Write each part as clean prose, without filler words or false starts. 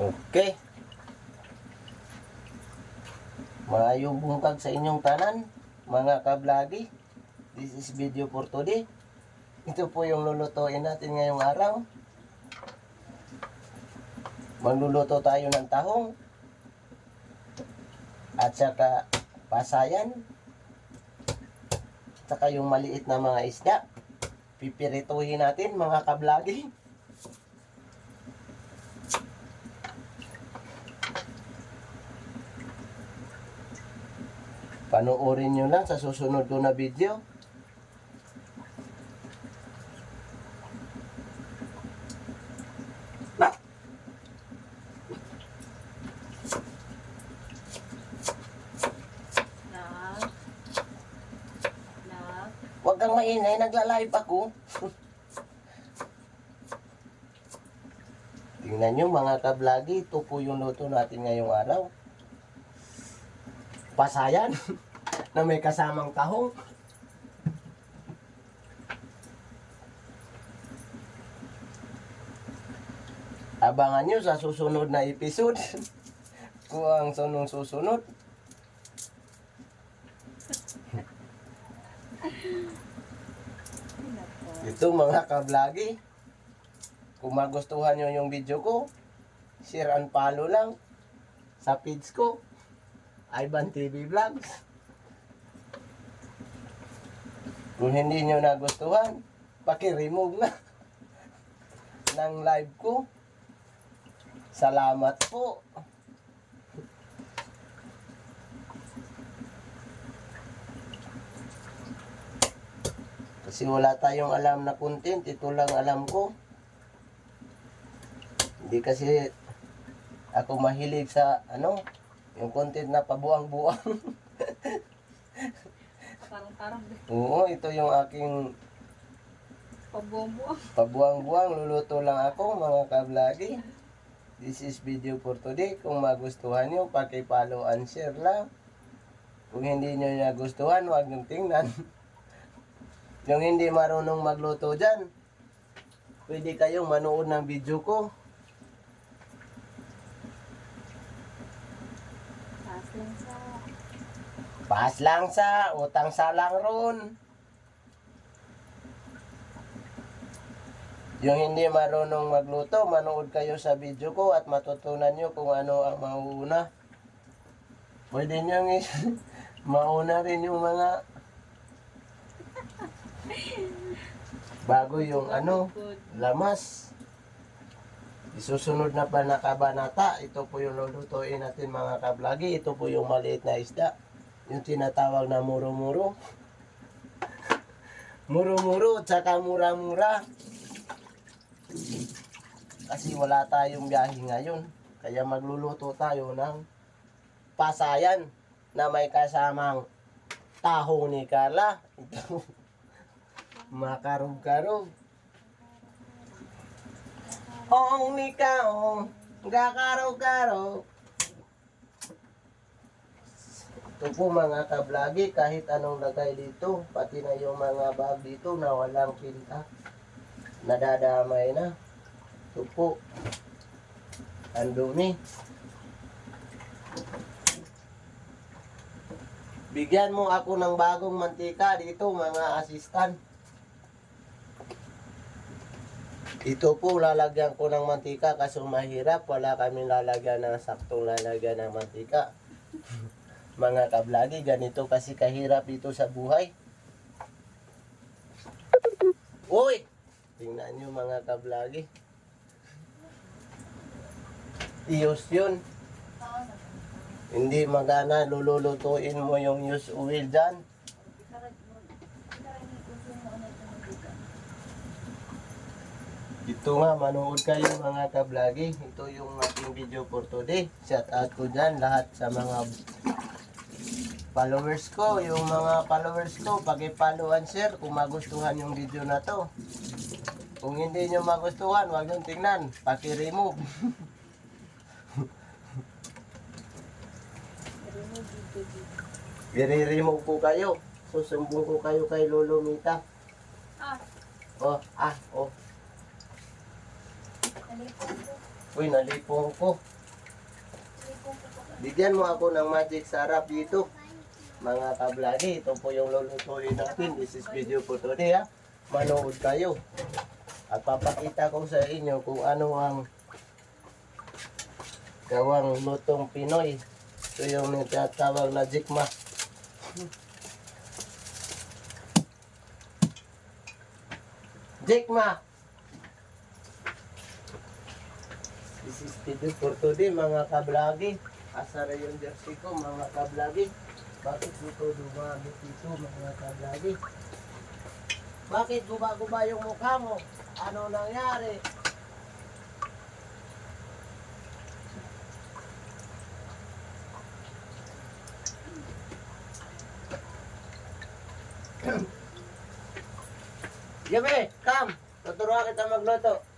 Okay. Maayong buntag sa inyong tanan, mga kablagi. This is video for today. Ito po yung lulutuin natin ngayong araw. Magluluto tayo ng tahong at saka pasayan, at saka yung maliit na mga isda. Pipirituhin natin, mga kablagi. Panoorin nyo lang sa susunod ko na video. Huwag kang maingay, nagla-live ako. Tingnan nyo mga kablagi, ito po yung luto natin ngayong araw. Pasayan na may kasamang tahong. Abangan nyo sa susunod na episode kung ang susunod. Ito mga kablagi, kung magustuhan nyo yung video ko, share and follow lang sa page ko, Ivan TV Vlogs. Kung hindi nyo nagustuhan, paki-remove na ng live ko. Salamat po. Kasi wala tayong alam na content, ito lang alam ko. Hindi kasi ako mahilig sa yung content na pabuang-buang. Parang Oo, ito yung aking pabuang-buang. Luluto lang ako, mga kablagi. This is video for today. Kung magustuhan nyo, paki-follow and share lang. Kung hindi nyo nagustuhan, huwag nyo tingnan. Yung hindi marunong magluto dyan, pwede kayong manood ng video ko. Pass lang sa, utang sa lang ron. Yung hindi marunong magluto, manood kayo sa video ko at matutunan nyo kung ano ang mauuna. Pwede nyo mauna rin yung mga bago yung lamas. Isusunod na pa na kabanata. Ito po yung lulutuin natin mga kablagi. Ito po yung maliit na isda. Yung tinatawag na muro-muro. Muro-muro at saka mura-mura. Kasi wala tayong biyahe ngayon. Kaya magluluto tayo ng pasayan na may kasamang tahong ni Carla. Ito. Makarog-karog. Ong ikaw, gakarog-karog. Ito po mga kablagi, kahit anong lagay dito, pati na yung mga bag dito na walang pinta, nadadamay na. Ito po, ang dumi. Bigyan mo ako ng bagong mantika dito mga asistan. Ito po lalagyan ko ng mantika kasi mahirap. Wala kami lalagyan ng saktong lalagyan ng mantika. Mga kablagi, ganito kasi kahirap dito sa buhay. Uy! Tingnan nyo mga kablagi. Iyos yun. Hindi magana, lulutuin mo yung use oil dyan. Ito nga, manood kayo mga kablagi. Ito yung ating video for today. Shout out ko dyan lahat sa mga followers ko. Yung mga followers ko, paki-follow and share kung magustuhan yung video na to. Kung hindi nyo magustuhan, huwag nyo tingnan. Paki-remove. I-remove ko kayo. Susumbong ko kayo kay Lolo Mita. Oh. Uy, nalipong ko. Bigyan mo ako ng magic sarap dito. Mga kablagi, ito po yung lulutuin natin. This is video for today ha. Manood kayo. At papakita ko sa inyo kung ano ang gawang lutong Pinoy. Ito yung tinatawag na jikma. Jikma! This is video for today mga kablagi. Asa na yung jersey ko mga kablagi. Bakit dito dumamit dito mga kablagi? Bakit guba-guba yung mukha mo? Ano nangyari? Yabe, come! Tuturuan kita magluto.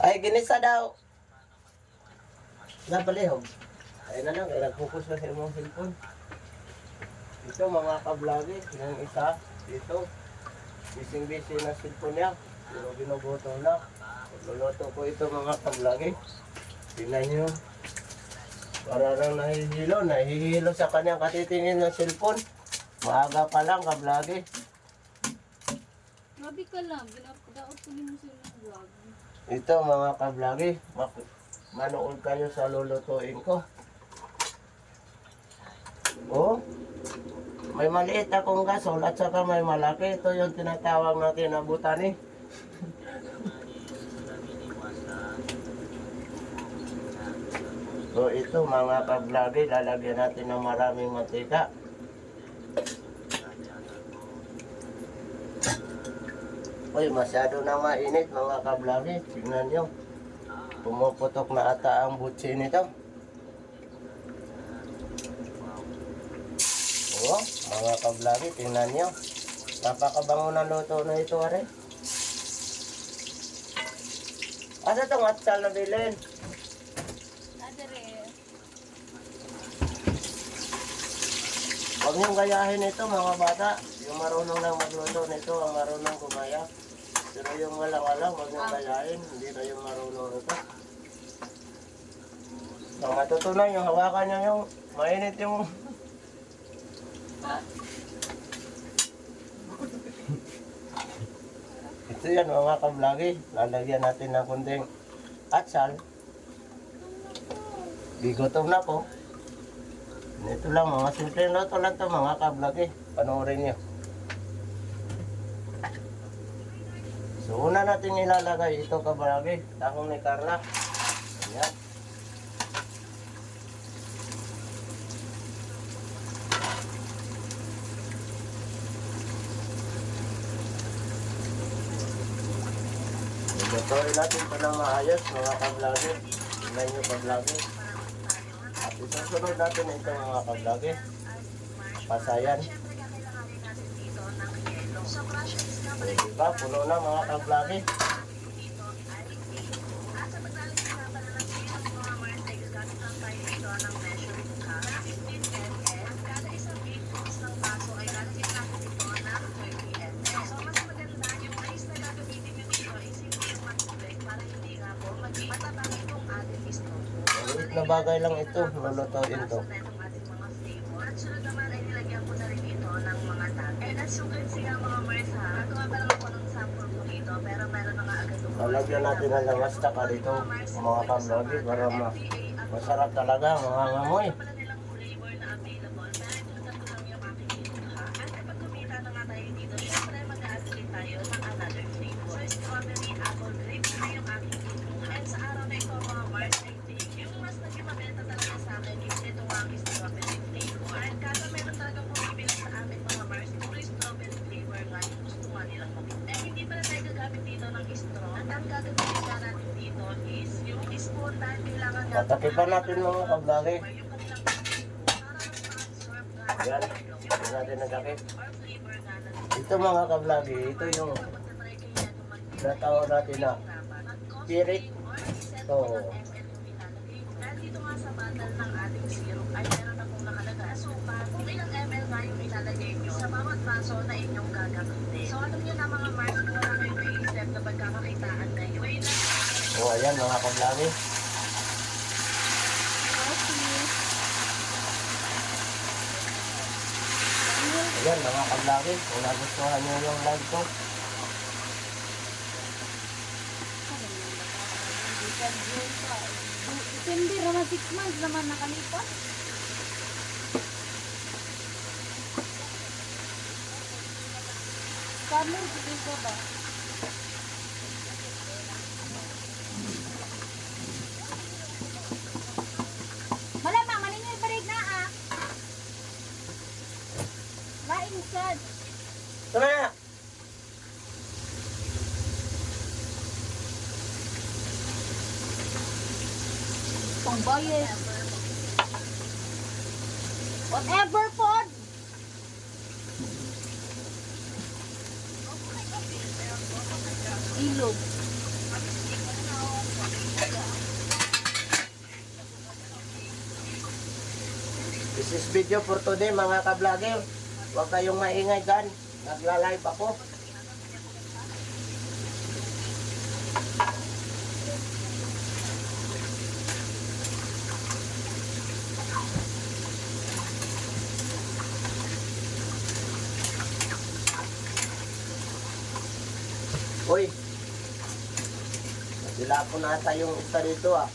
Ay, ginisa daw. Napalihog. Ay na lang, nag-focus na sa imong cellphone. Ito mga kablagi, yung isa, dito. Bising-bising na cellphone niya. Pero binubuto na. Luluto ko ito mga kablagi. Tingnan nyo. Para lang nahihilo sa kanyang katitingin ng cellphone. Maaga pa lang kablagi. Grabe ka lang, daot ko mo sila ng vlog. Ito mga kablagi, manood kayo sa lulutuin ko. Oh, may maliit akong gasol at saka may malaki. Ito yung tinatawag natin na butani. So ito mga kablagi, lalagyan natin ng maraming mantika. Uy, masyado na mainit mga kablagi. Tingnan nyo. Pumuputok na ata ang butsi nito. Oo, mga kablagi, tingnan nyo. Napakabango ng luto na ito, are. Ano itong atsal na bilhin? Adere. Huwag niyong gayahin ito mga bata. Yung marunong lang magluto nito ang marunong gumaya. Pero yung walang-walang, huwag niyong gayahin. Hindi na yung marunong ito. Ang matutunan, yung hawakan niya yung mainit yung... Ito yan mga kablagi. Lalagyan natin ng kunting atsal. Bigutom na po. Ito lang mga simple luto lang ito mga kablagi. Panoorin niyo. So una natin ilalagay ito kablagi. Tahong ni Carla. Ayan. Lutuin natin ito ng maayos mga kablagi. Tingnan nyo kablagi. At isusunod natin ito mga kablagi. Pasayan. So, diba? Puno na mga kablagi. Maliit na bagay lang ito, lulutuin to. At sunod naman ay nilagyan ko na rin ito ng mga tag. And as you can see nga mga Mars ha, nagawa pa lang ako ng sample ko dito, pero meron na nga agad yung Lalagyan natin ng lamas taka dito, mga kablagi, para masarap talaga, mga ngamoy. pala nilang flavor na available. Dahil ito lang yung aking dito ha. At kapag kumita na nga tayo dito, syempre mag-a-add din tayo ng another flavor. So strawberry, apple, grape na yung aking dito. And sa araw na ito mga Mars, I think yung mas nagmamenta talaga sa akin is ito ang strawberry flavor. And kada meron talagang bumibili sa amin mga Mars, puro strawberry flavor nga yung gusto nga nilang makita. Eh hindi pala tayo gagamit dito ng straw. At ang gagamitin nga natin dito is yung spoon dahil kailangan natin Tatakipan natin mga kablagi. yung kanilang para mas ma-absorb nga Ayan, ito natin nagkakit. or flavor nga na Ito mga kablagi, ito yung natawag natin na spirit. So, Ayan mga kablagi. Ayan mga kablagi. Kung nagustuhan nyo yung live ko, December naman 6 months naman nakalipas. Summer, sige ko ba? Malamang, malingin yung barig na ah. Laing sad. tama na! Pangbayad. Whatever pod. Ilog. This is video for today mga kablagi. Huwag kayong maingay dyan. Nagla-live ako. Uy, sila po nata yung isa dito ah.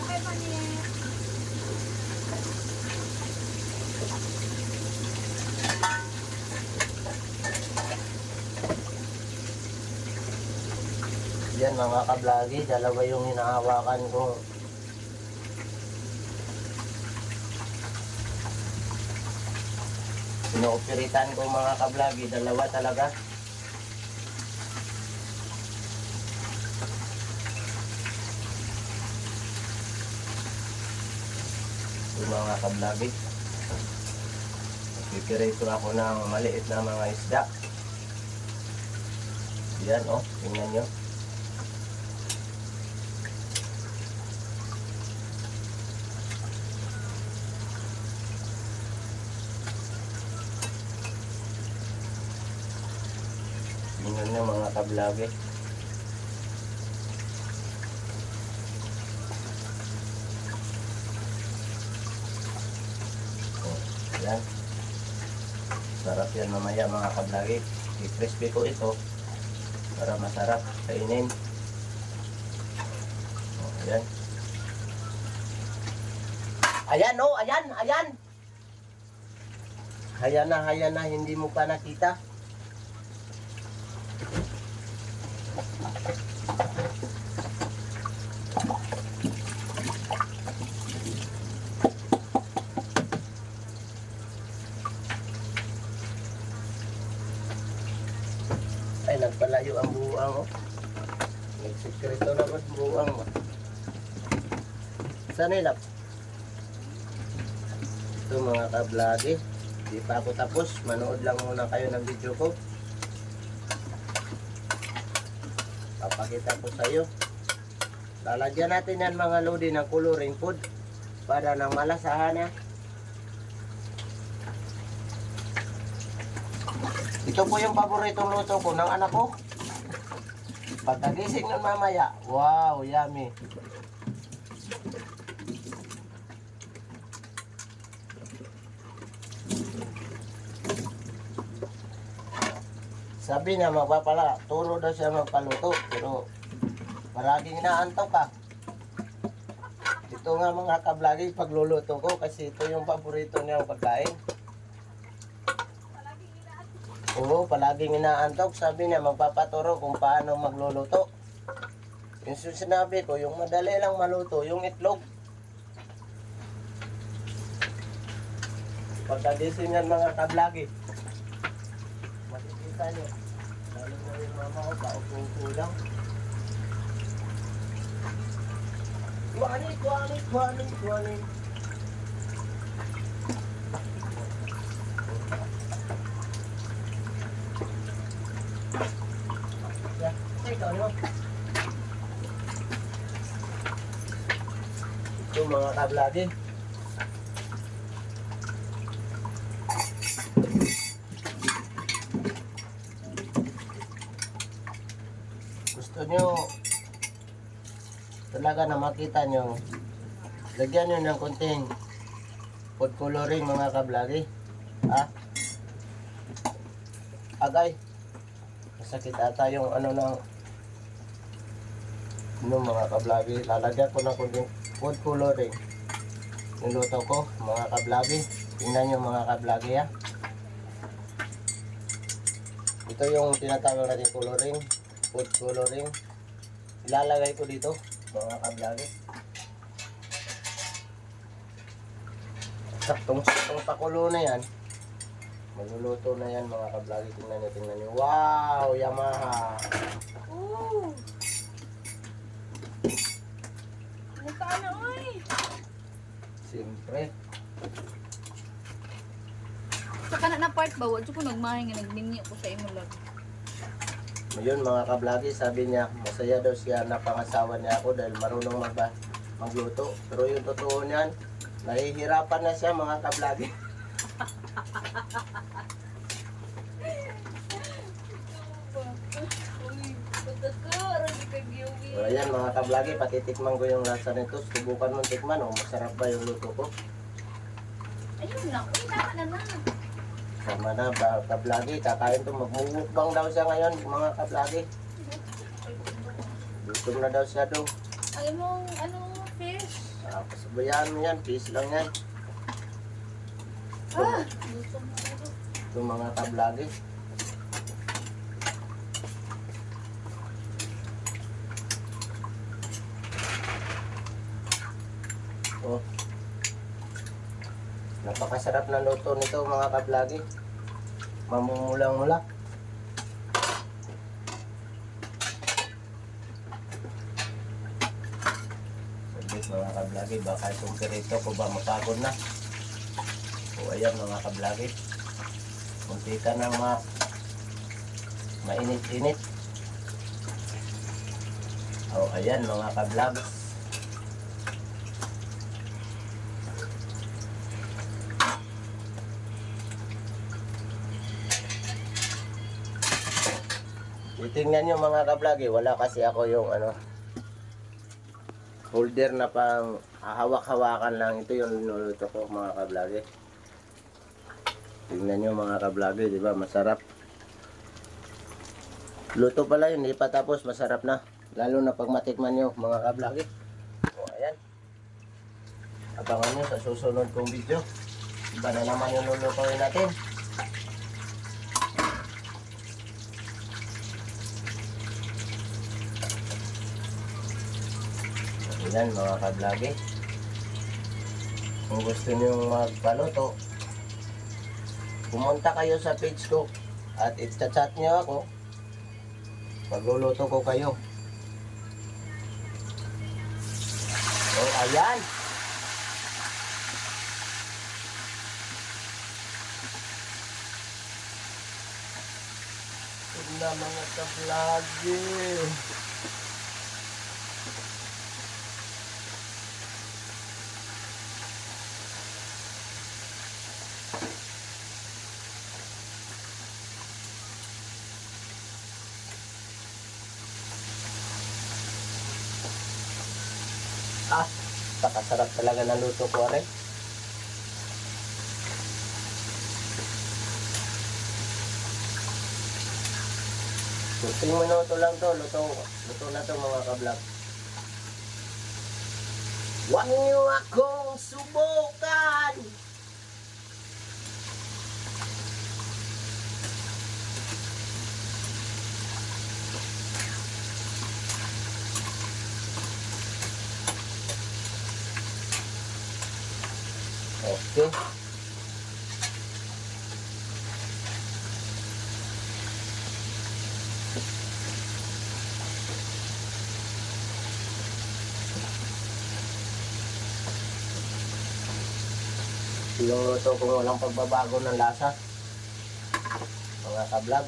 Okay pa niya. Yan mga kablagi, dalawa yung hinahawakan ko. Inooperitan ko mga kablagi, dalawa talaga. Yung mga kablagi. Pipirito ako ng maliit na mga isda. Yan oh, tingnan nyo. Tingnan nyo mga kablagi. Oh, yan. Sarap yan mamaya mga kablagi. I-crispy ko ito para masarap kainin. Oh, ayan. Ayan oh, ayan, ayan. Ayan na, hindi mo pa nakita. Ay, nagpalayo ang buwang oh. Nagsikreto na ba't buwang oh. Saan nilap? Ito mga kablagi. Di pa ako tapos. Manood lang muna kayo ng video ko. Papakita ko sa iyo. Lalagyan natin yan mga lodi ng coloring food para nang malasahan na. Ito po yung paboritong luto ko ng anak ko. Pagkagising ng mamaya, wow, yummy. Sabi niya magpapala, turo daw siya magpaluto, pero palaging inaantok ka. Ito nga mga kablagi pagluluto ko kasi ito yung paborito niyang pagkain. Oo, palaging inaantok. Sabi niya magpapaturo kung paano magluluto. Yung sinabi ko, yung madali lang maluto, yung itlog. Pagkagising yan mga kablagi, makikita nyo. Lalo na yung mama ko, paupo-upo lang. Kuhanin. Ito mga kablagi. Gusto nyo talaga na makita nyo, lagyan nyo ng konting food coloring mga kablagi. Ha? Agay. Masakit ata yung ano ng mga kablagi. Lalagyan ko ng konting food coloring. Niluto ko mga kablagi. Tingnan nyo mga kablagi ha. Ito yung tinatawag natin coloring. Food coloring. Ilalagay ko dito mga kablagi. Saktong pakulo na yan. Magluluto na yan mga kablagi. Tingnan nyo. Wow! Yamaha! Ooh. Mukha na, oy. Siyempre. Sa kanan na part ba, wadyo ko nagmahay nga nagmingi ako sa imo lag. Ngayon mga kablagi, sabi niya, masaya daw siya na pangasawa niya ako dahil marunong magluto. Pero yung totoo niyan, nahihirapan na siya mga kablagi. So ayan mga kablagi, patitikman ko yung lasa nito. Subukan mong tikman, masarap ba yung luto ko? Ayun lang, uy, tama na na. Sama na ba kablagi, kakain to, magmumukbang daw siya ngayon mga kablagi. Gutom na daw siya daw. Ay mong, fish? Pasabayan mo yan, peace lang yan. Gusto mo ito. Ito mga kablagi. Oh. Napakasarap na luto nito mga kablagi. Mamumulang-mula. Sabit mga kablagi, baka itong kirito ko ba mapagod na. O ayan mga kablagi. Munti ka nang mainit-init. O ayan mga kablagi. Tingnan nyo mga kablagi, wala kasi ako yung holder na pang hawak-hawakan lang. Ito yung linuluto ko mga kablagi. Tingnan nyo mga kablagi, di ba? Masarap. Luto pala yun, hindi pa tapos, masarap na. Lalo na pag matikman nyo mga kablagi. O ayan. Abangan nyo sa susunod kong video. Iba na naman yung lulutuin natin. Yan mga kablagi, kung gusto nyo magpaluto, pumunta kayo sa page ko at i-chat nyo ako, magluluto ko kayo. O ayan, ito na mga kablagi. Pakasarap talaga ng luto ko rin. Kunting minuto lang to, luto na to mga kablog. Huwag niyo akong subukan! Okay. Yung luto kung walang pagbabago ng lasa. Mga ka-vlog.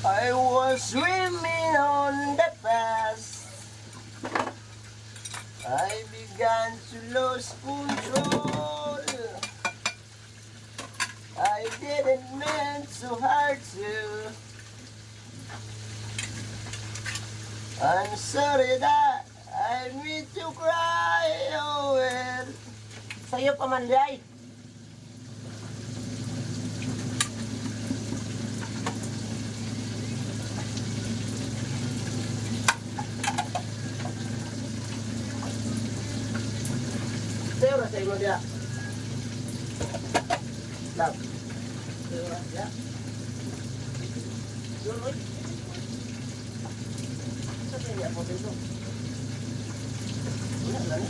I was swimming on the past. I began to lose control. I didn't mean so hard to. I'm sorry that I made you cry. Oh well. Sa'yo pa man, Jai. Sa'yo na sa'yo mo dia. Love. Sa'yo na dia. Yun, oy. Sa'yo niya po dito. Wala lang.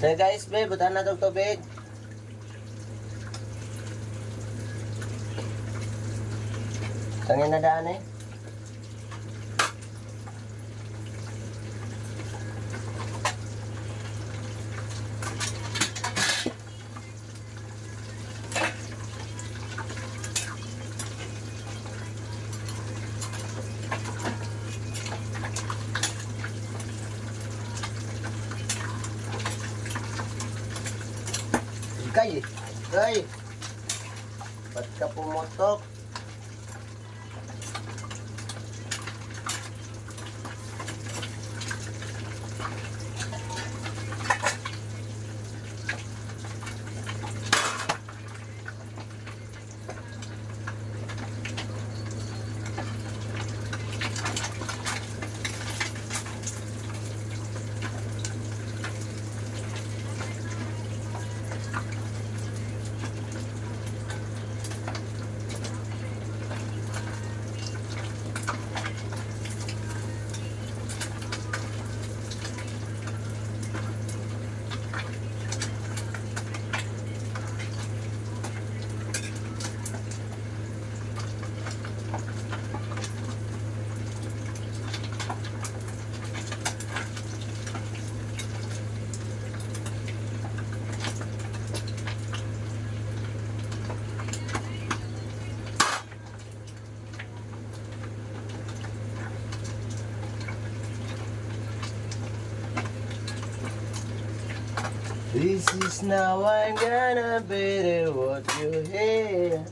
So guys, babe, butan na itong tubig. Tangin na daan eh. Kay, ba't ka pumutok? This is now I'm gonna better what you hear.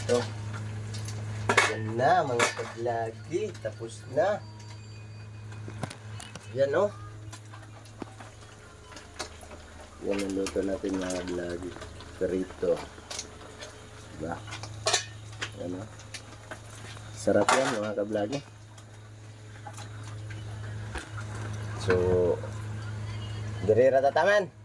Ito. Yan na mga kablagi. Tapos na. Yan oh. Yan ang luto natin mga kablagi. Perito. Diba? Yan oh. Sarap yan mga kablagi. So, dire ratataman.